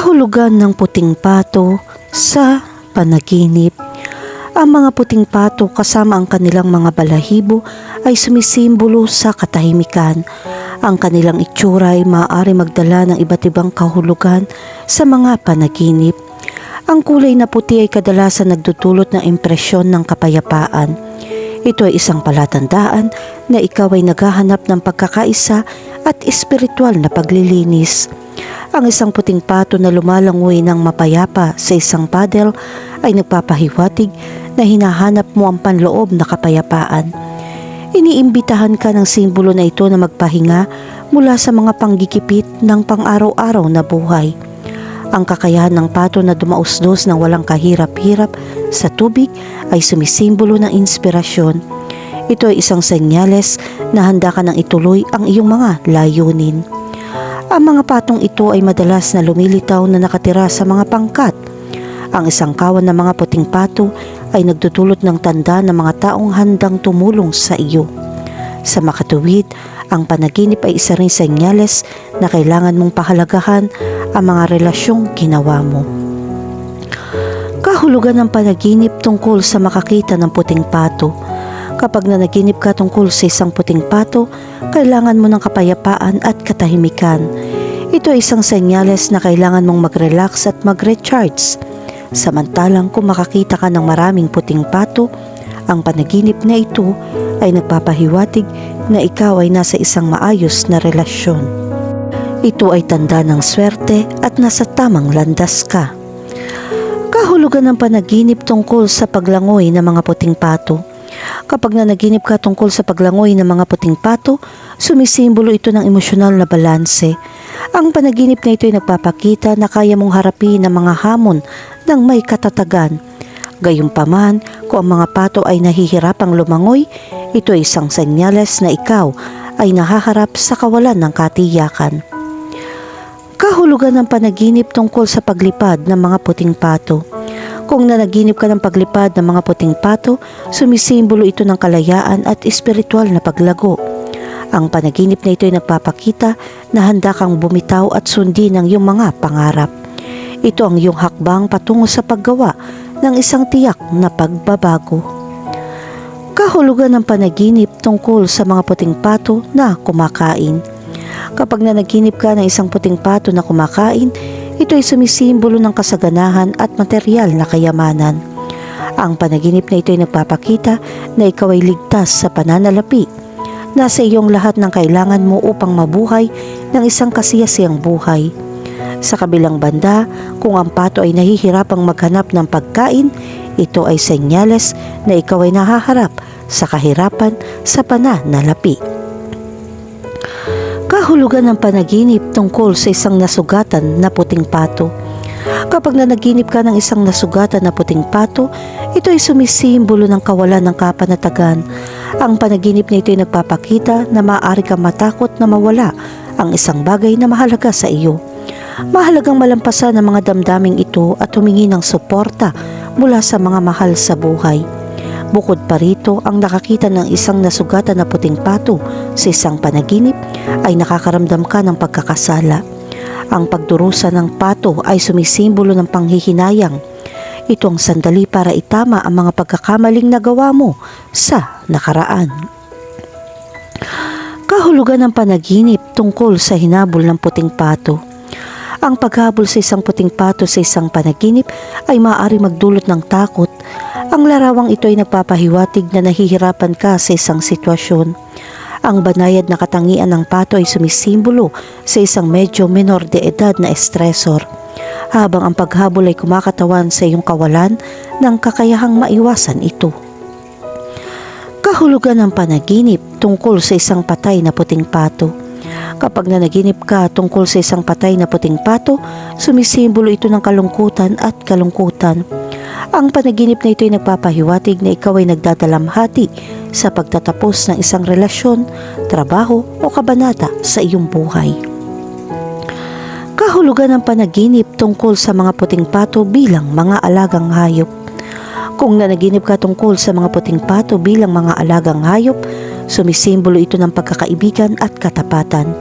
Kahulugan ng puting pato sa panaginip. Ang mga puting pato kasama ang kanilang mga balahibo ay sumisimbolo sa katahimikan. Ang kanilang itsura ay maaari magdala ng iba't ibang kahulugan sa mga panaginip. Ang kulay na puti ay kadalasan nagdudulot ng impresyon ng kapayapaan. Ito ay isang palatandaan na ikaw ay naghahanap ng pagkakaisa at espiritual na paglilinis. Ang isang puting pato na lumalangoy ng mapayapa sa isang paddle ay nagpapahiwatig na hinahanap mo ang panloob na kapayapaan. Iniimbitahan ka ng simbolo na ito na magpahinga mula sa mga panggigipit ng pang-araw-araw na buhay. Ang kakayahan ng pato na dumausdos ng walang kahirap-hirap sa tubig ay sumisimbolo ng inspirasyon. Ito ay isang senyales na handa ka nang ituloy ang iyong mga layunin. Ang mga patong ito ay madalas na lumilitaw na nakatira sa mga pangkat. Ang isang kawan ng mga puting pato ay nagdudulot ng tanda ng mga taong handang tumulong sa iyo. Sa makatuwid, ang panaginip ay isa ring senyales na kailangan mong pahalagahan ang mga relasyong ginawa mo. Kahulugan ng panaginip tungkol sa makakita ng puting pato. Kapag nanaginip ka tungkol sa isang puting pato, kailangan mo ng kapayapaan at katahimikan. Ito ay isang senyales na kailangan mong mag-relax at mag-recharge. Samantalang kung makakita ka ng maraming puting pato, ang panaginip na ito ay nagpapahiwatig na ikaw ay nasa isang maayos na relasyon. Ito ay tanda ng swerte at nasa tamang landas ka. Kahulugan ng panaginip tungkol sa paglangoy ng mga puting pato. Kapag nanaginip ka tungkol sa paglangoy ng mga puting pato, sumisimbolo ito ng emosyonal na balanse. Ang panaginip na ito ay nagpapakita na kaya mong harapin ang mga hamon ng may katatagan. Gayunpaman, kung ang mga pato ay nahihirapang lumangoy, ito ay isang senyales na ikaw ay nahaharap sa kawalan ng katiyakan. Kahulugan ng panaginip tungkol sa paglipad ng mga puting pato. Kung nanaginip ka ng paglipad ng mga puting pato, sumisimbolo ito ng kalayaan at espiritual na paglago. Ang panaginip na ito ay nagpapakita na handa kang bumitaw at sundin ang iyong mga pangarap. Ito ang iyong hakbang patungo sa paggawa ng isang tiyak na pagbabago. Kahulugan ng panaginip tungkol sa mga puting pato na kumakain. Kapag nanaginip ka ng isang puting pato na kumakain, ito ay sumisimbolo ng kasaganahan at material na kayamanan. Ang panaginip na ito ay nagpapakita na ikaw ay ligtas sa pananalapi. Nasa iyong lahat ng kailangan mo upang mabuhay ng isang kasiyasiyang buhay. Sa kabilang banda, kung ang pato ay nahihirapang maghanap ng pagkain, ito ay senyales na ikaw ay nahaharap sa kahirapan sa pananalapi. Kahulugan ng panaginip tungkol sa isang nasugatan na puting pato. Kapag nanaginip ka ng isang nasugatan na puting pato, ito ay sumisimbolo ng kawalan ng kapanatagan. Ang panaginip na ito ay nagpapakita na maaari kang matakot na mawala ang isang bagay na mahalaga sa iyo. Mahalagang malampasan ang mga damdaming ito at humingi ng suporta mula sa mga mahal sa buhay. Bukod pa rito, ang nakakita ng isang nasugatan na puting pato sa isang panaginip ay nakakaramdam ka ng pagkakasala. Ang pagdurusa ng pato ay sumisimbolo ng panghihinayang. Ito ang sandali para itama ang mga pagkakamaling nagawa mo sa nakaraan. Kahulugan ng panaginip tungkol sa hinabol ng puting pato. Ang paghabol sa isang puting pato sa isang panaginip ay maaari magdulot ng takot. Ang larawang ito ay nagpapahiwatig na nahihirapan ka sa isang sitwasyon. Ang banayad na katangian ng pato ay sumisimbolo sa isang medyo menor de edad na estresor, habang ang paghabol ay kumakatawan sa iyong kawalan ng kakayahang maiwasan ito. Kahulugan ng panaginip tungkol sa isang patay na puting pato. Kapag nanaginip ka tungkol sa isang patay na puting pato, sumisimbolo ito ng kalungkutan at kalungkutan. Ang panaginip na ito ay nagpapahiwatig na ikaw ay nagdadalamhati sa pagtatapos ng isang relasyon, trabaho o kabanata sa iyong buhay. Kahulugan ng panaginip tungkol sa mga puting pato bilang mga alagang hayop. Kung nanaginip ka tungkol sa mga puting pato bilang mga alagang hayop, sumisimbolo ito ng pagkakaibigan at katapatan.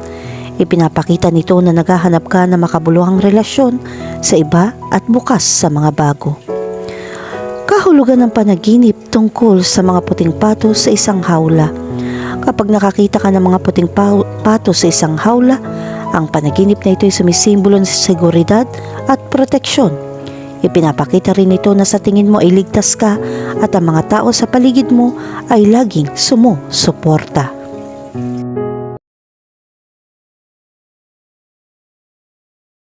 Ipinapakita nito na naghahanap ka ng makabuluhang relasyon sa iba at bukas sa mga bago. Kahulugan ng panaginip tungkol sa mga puting pato sa isang hawla. Kapag nakakita ka ng mga puting pato sa isang hawla, ang panaginip na ito ay sumisimbolo ng seguridad at proteksyon. Ipinapakita rin ito na sa tingin mo ay ligtas ka at ang mga tao sa paligid mo ay laging sumusuporta.